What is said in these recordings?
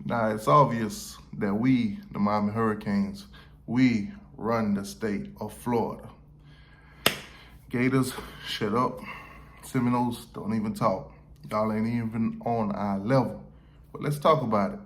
Now, it's obvious that we, the Miami Hurricanes, we run the state of Florida. Gators, shut up. Seminoles, don't even talk. Y'all ain't even on our level. But let's talk about it.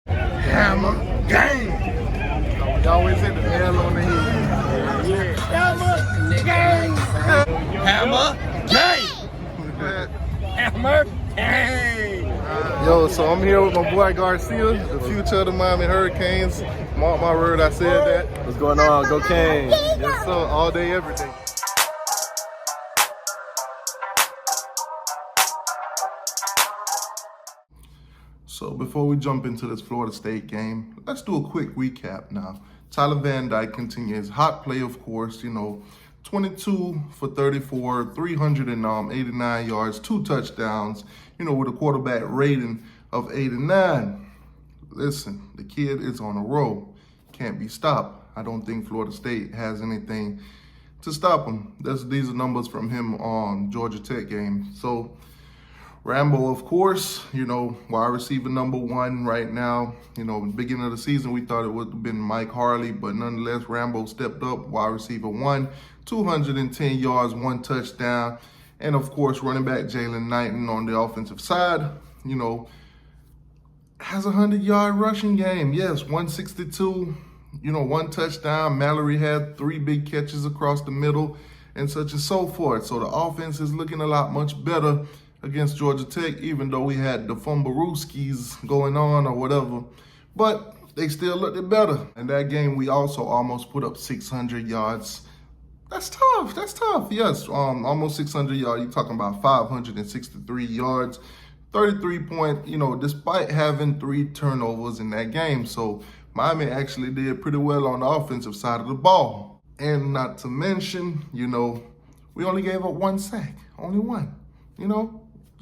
Hammer gang. We always hit the nail on the head. Yeah. Hammer gang. Hammer gang. Hammer gang. Yo, so I'm here with my boy Garcia, the future of the Miami Hurricanes. Mark my word, I said that. What's going on? Go Canes. Yes, sir. All day, every day. So before we jump into this Florida State game, let's do a quick recap now. Tyler Van Dyke continues hot play, of course, 22 for 34, 389 yards, 2 touchdowns, with a quarterback rating of 89. Listen, the kid is on a roll. Can't be stopped. I don't think Florida State has anything to stop him. These are numbers from him on Georgia Tech game. So Rambo, of course, wide receiver number 1 right now. Beginning of the season, we thought it would have been Mike Harley, but nonetheless, Rambo stepped up, wide receiver 1, 210 yards, 1 touchdown. And of course, running back Jalen Knighton on the offensive side, has a 100-yard rushing game. Yes, 162, 1 touchdown. Mallory had 3 big catches across the middle and such and so forth. So the offense is looking a lot much better against Georgia Tech, even though we had the Fumbarooskies going on or whatever. But they still looked better. In that game, we also almost put up 600 yards. That's tough. That's tough. Yes, almost 600 yards. You're talking about 563 yards, 33 point, despite having 3 turnovers in that game. So Miami actually did pretty well on the offensive side of the ball. And not to mention, we only gave up 1 sack, only 1,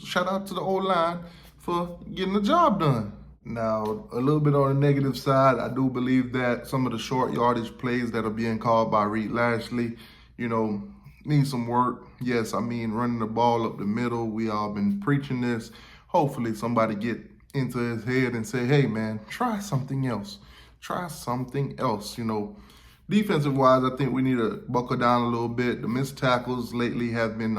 Shout out to the O-line for getting the job done. Now, a little bit on the negative side, I do believe that some of the short yardage plays that are being called by Reed Lashley, need some work. Yes, running the ball up the middle. We all been preaching this. Hopefully somebody get into his head and say, hey, man, try something else. Try something else, Defensive-wise, I think we need to buckle down a little bit. The missed tackles lately have been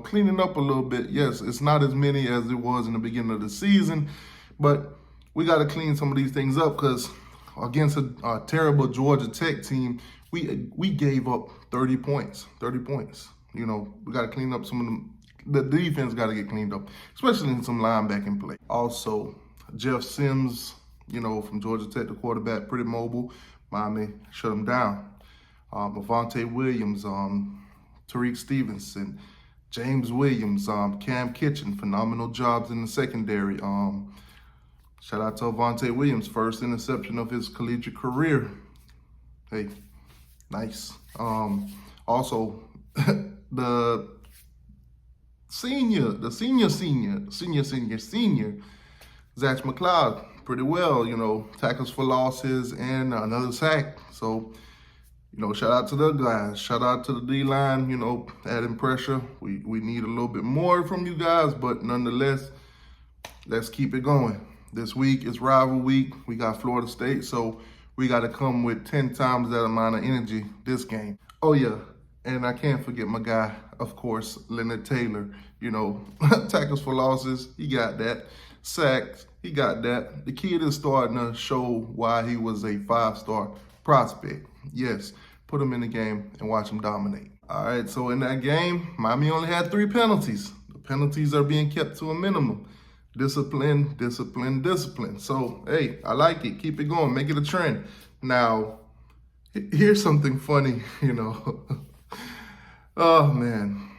cleaning up a little bit. Yes, it's not as many as it was in the beginning of the season, but we got to clean some of these things up because against a terrible Georgia Tech team, we gave up 30 points. 30 points. We got to clean up some of them. The defense got to get cleaned up, especially in some linebacking play. Also, Jeff Sims, from Georgia Tech, the quarterback, pretty mobile. Miami shut him down. Avante Williams, Tariq Stevenson, James Williams, Cam Kitchen, phenomenal jobs in the secondary. Shout out to Avante Williams, first interception of his collegiate career. Hey, nice. Also, the senior, Zach McLeod, pretty well, tackles for losses and another sack. So, shout out to the guys. Shout out to the D-line, adding pressure. We need a little bit more from you guys, but nonetheless, let's keep it going. This week is rival week. We got Florida State, so we got to come with 10 times that amount of energy this game. Oh, yeah, and I can't forget my guy, of course, Leonard Taylor. Tackles for losses, he got that. Sacks, he got that. The kid is starting to show why he was a 5-star prospect. Yes, put him in the game and watch him dominate. All right, so in that game, Miami only had 3 penalties. The penalties are being kept to a minimum. Discipline, discipline, discipline. So, hey, I like it. Keep it going. Make it a trend. Now, here's something funny, Oh, man.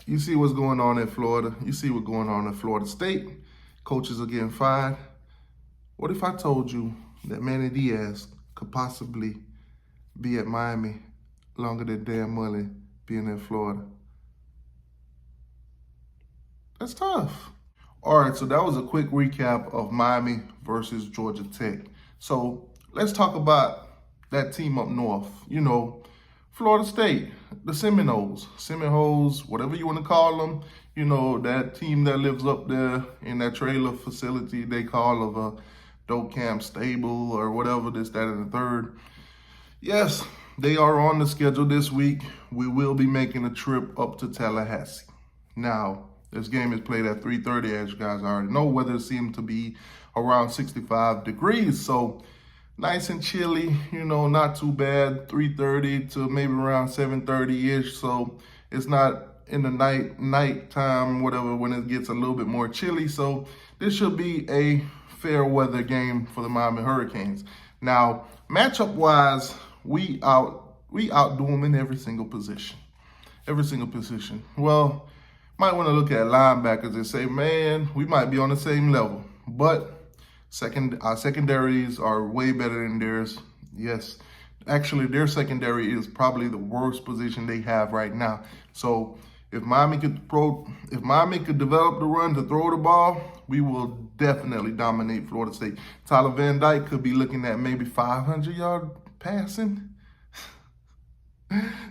You see what's going on in Florida. You see what's going on in Florida State. Coaches are getting fired. What if I told you that Manny Diaz could possibly be at Miami longer than Dan Mullen being in Florida? That's tough. All right, so that was a quick recap of Miami versus Georgia Tech. So let's talk about that team up north. Florida State, the Seminoles, whatever you want to call them, you know, that team that lives up there in that trailer facility they call of a dope camp stable or whatever, this, that, and the third. Yes, they are on the schedule this week. We will be making a trip up to Tallahassee. Now, this game is played at 3:30, as you guys already know. Weather seems to be around 65 degrees, so nice and chilly, you know, not too bad. 3:30 to maybe around 7:30-ish, so it's not in the nighttime, whatever, when it gets a little bit more chilly. So this should be a fair weather game for the Miami Hurricanes. Now, matchup-wise, we outdo them in every single position. Every single position. Well, might want to look at linebackers and say, man, we might be on the same level. But our secondaries are way better than theirs. Yes, actually, their secondary is probably the worst position they have right now. So if Miami could develop the run to throw the ball, we will definitely dominate Florida State. Tyler Van Dyke could be looking at maybe 500-yard passing.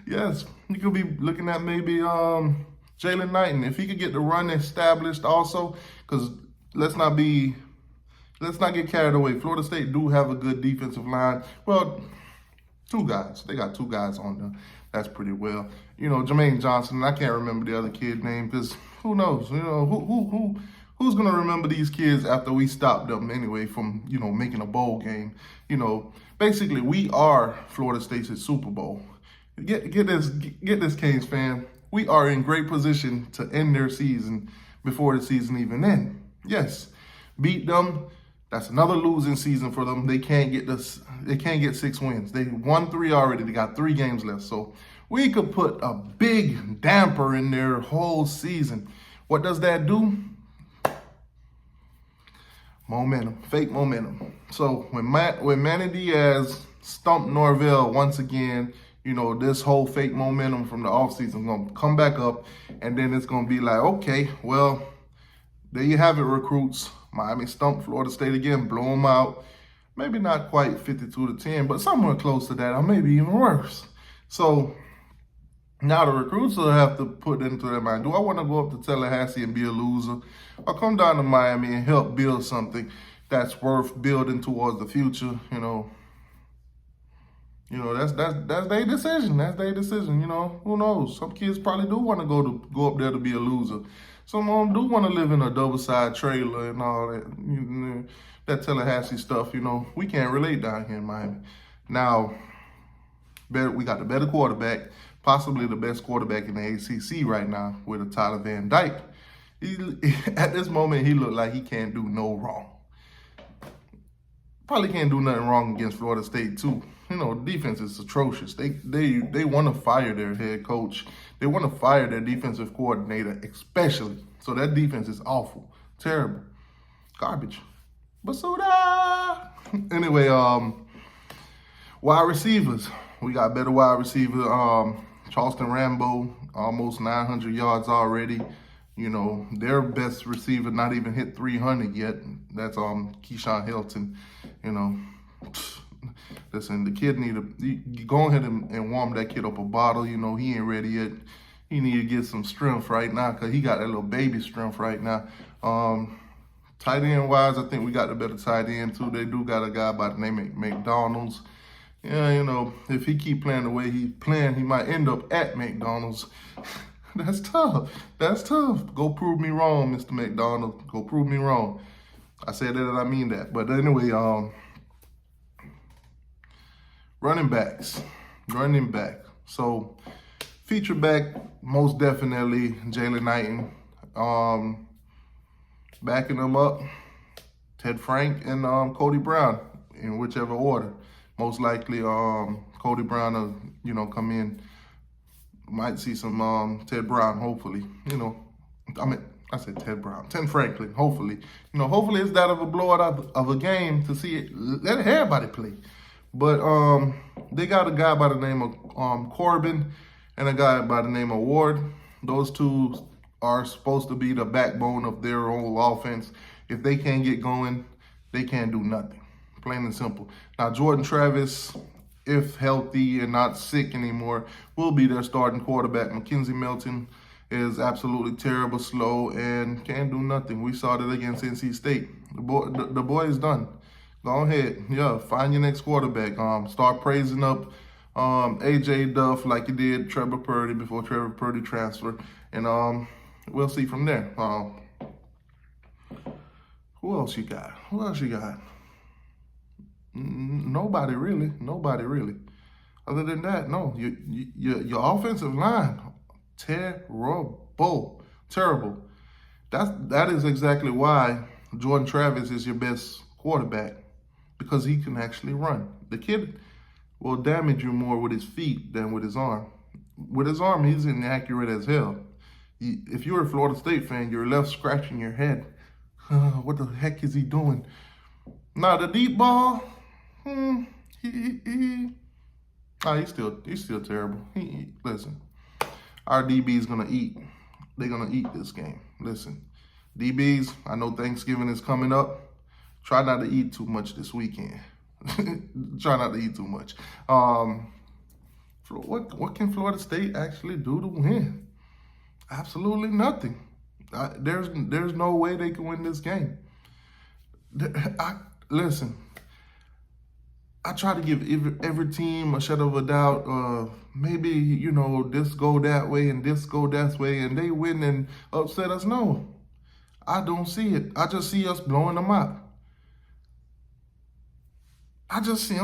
Yes, he could be looking at maybe Jalen Knighton, if he could get the run established also, because let's not get carried away. Florida State do have a good defensive line. Well, two guys. They got two guys on there. That's pretty well. You know, Jermaine Johnson. I can't remember the other kid's name because who knows? You know, who's gonna remember these kids after we stopped them anyway from, you know, making a bowl game? You know, basically we are Florida State's Super Bowl. Get this, Canes fan. We are in great position to end their season before the season even ends. Yes, beat them. That's another losing season for them. They can't get 6 wins. They won 3 already. They got 3 games left. So we could put a big damper in their whole season. What does that do? Momentum, fake momentum. So when Manny Diaz stumped Norvell once again, you know, this whole fake momentum from the offseason is going to come back up, and then it's going to be like, okay, well, there you have it, recruits. Miami stumped Florida State again, blow them out. Maybe not quite 52-10, but somewhere close to that, or maybe even worse. So now the recruits will have to put into their mind, do I want to go up to Tallahassee and be a loser, or come down to Miami and help build something that's worth building towards the future? You know, that's their decision. That's their decision. You know, who knows? Some kids probably do want to go up there to be a loser. Some of them do want to live in a double-side trailer and all that. You know, that Tallahassee stuff. You know, we can't relate down here in Miami. Now, we got the better quarterback, possibly the best quarterback in the ACC right now, with a Tyler Van Dyke. At this moment, he looked like he can't do no wrong. Probably can't do nothing wrong against Florida State too. You know, defense is atrocious. They want to fire their head coach. They want to fire their defensive coordinator, especially. So that defense is awful, terrible, garbage. Basuda. Anyway, wide receivers. We got better wide receivers. Charleston Rambo, almost 900 yards already. You know, their best receiver not even hit 300 yet. That's Keyshawn Hilton. You know, listen, the kid you go ahead and warm that kid up a bottle. You know, he ain't ready yet. He need to get some strength right now because he got that little baby strength right now. Tight end wise, I think we got the better tight end too. They do got a guy by the name of McDonald's. Yeah, you know, if he keep playing the way he's playing, he might end up at McDonald's. That's tough. That's tough. Go prove me wrong, Mr. McDonald. Go prove me wrong. I said that and I mean that. But anyway, running back. So feature back, most definitely Jalen Knighton. Backing them up, Ted Frank and Cody Brown in whichever order. Most likely Cody Brown will, you know, come in. Might see some Ted Brown, hopefully. You know, I said Ted Brown. Ted Franklin, hopefully. You know, hopefully it's that of a blowout of a game to see it. Let everybody play. But they got a guy by the name of Corbin and a guy by the name of Ward. Those two are supposed to be the backbone of their whole offense. If they can't get going, they can't do nothing. Plain and simple. Now, Jordan Travis if healthy and not sick anymore, will be their starting quarterback. Mackenzie Milton is absolutely terrible, slow, and can't do nothing. We saw that against NC State. The boy is done. Go ahead, find your next quarterback. Start praising up AJ Duff like you did Trevor Purdy before Trevor Purdy transferred, and we'll see from there. Who else you got? Nobody really. Other than that, no. Your offensive line, terrible. That is exactly why Jordan Travis is your best quarterback, because he can actually run. The kid will damage you more with his feet than with his arm. With his arm, he's inaccurate as hell. If you're a Florida State fan, you're left scratching your head. What the heck is he doing? Now the deep ball, he's still terrible. Listen, our DB is gonna eat. They're gonna eat this game. Listen, DBs, I know Thanksgiving is coming up. Try not to eat too much this weekend. Try not to eat too much. What can Florida State actually do to win? Absolutely nothing. There's no way they can win this game. Listen, I try to give every team a shadow of a doubt. Maybe, this go that way and this go that way, and they win and upset us. No, I don't see it. I just see us blowing them out. I just see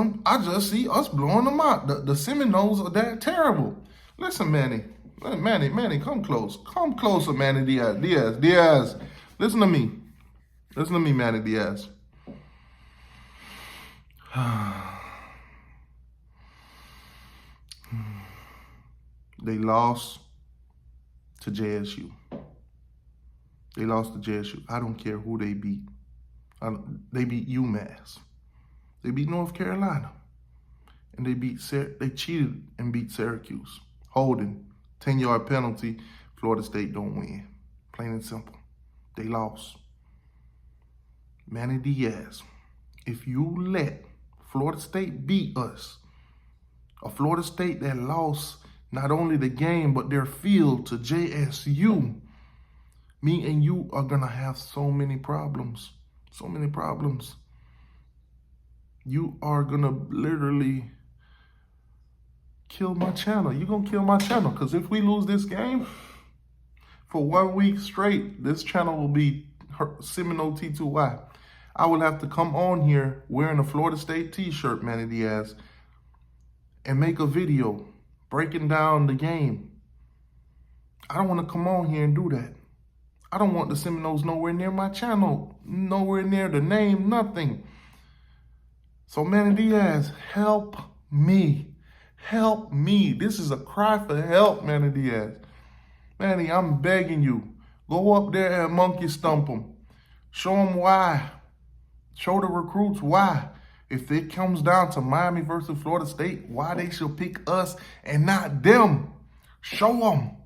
us blowing them out. The Seminoles are that terrible. Listen, Manny, come close. Come closer, Manny Diaz. Listen to me, Manny Diaz. They lost to JSU. I don't care who they beat. They beat UMass. They beat North Carolina. And they cheated and beat Syracuse. Holding, 10-yard penalty. Florida State don't win. Plain and simple. They lost. Manny Diaz, if you let Florida State beat us, a Florida State that lost not only the game, but their field to JSU, me and you are going to have so many problems. You are going to literally kill my channel. You're going to kill my channel, because if we lose this game for 1 week straight, this channel will be Seminole T2Y. I will have to come on here wearing a Florida State t-shirt, Manny Diaz, and make a video breaking down the game. I don't want to come on here and do that. I don't want the Seminoles nowhere near my channel, nowhere near the name, nothing. So Manny Diaz, help me. This is a cry for help, Manny Diaz. Manny, I'm begging you. Go up there and monkey stump them. Show them why. Show the recruits why. If it comes down to Miami versus Florida State, why they should pick us and not them. Show them.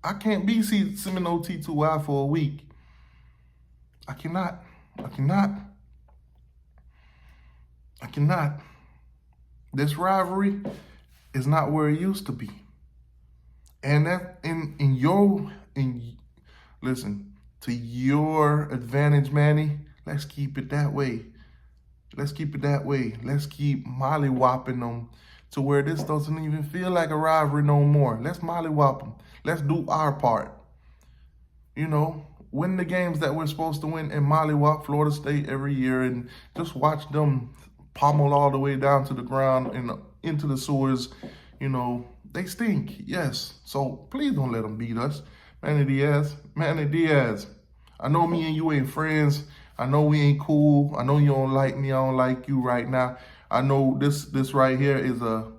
I can't be Seminole T2Y for a week. I cannot. This rivalry is not where it used to be. And that listen, to your advantage, Manny, let's keep it that way. Let's keep mollywhopping them to where this doesn't even feel like a rivalry no more. Let's mollywhop them. Let's do our part. Win the games that we're supposed to win and mollywhop Florida State every year, and just watch them pommel all the way down to the ground and into the sewers. They stink, yes. So please don't let them beat us. Manny Diaz, I know me and you ain't friends. I know we ain't cool. I know you don't like me. I don't like you right now. I know this right here is a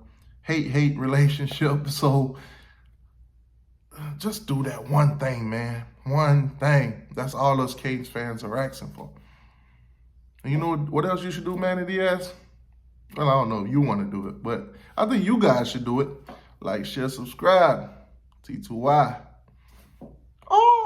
hate relationship. So just do that one thing, man. One thing. That's all us Canes fans are asking for. And you know what else you should do, Manny Diaz? Well, I don't know if you want to do it, but I think you guys should do it. Like, share, subscribe. T2Y. Oh!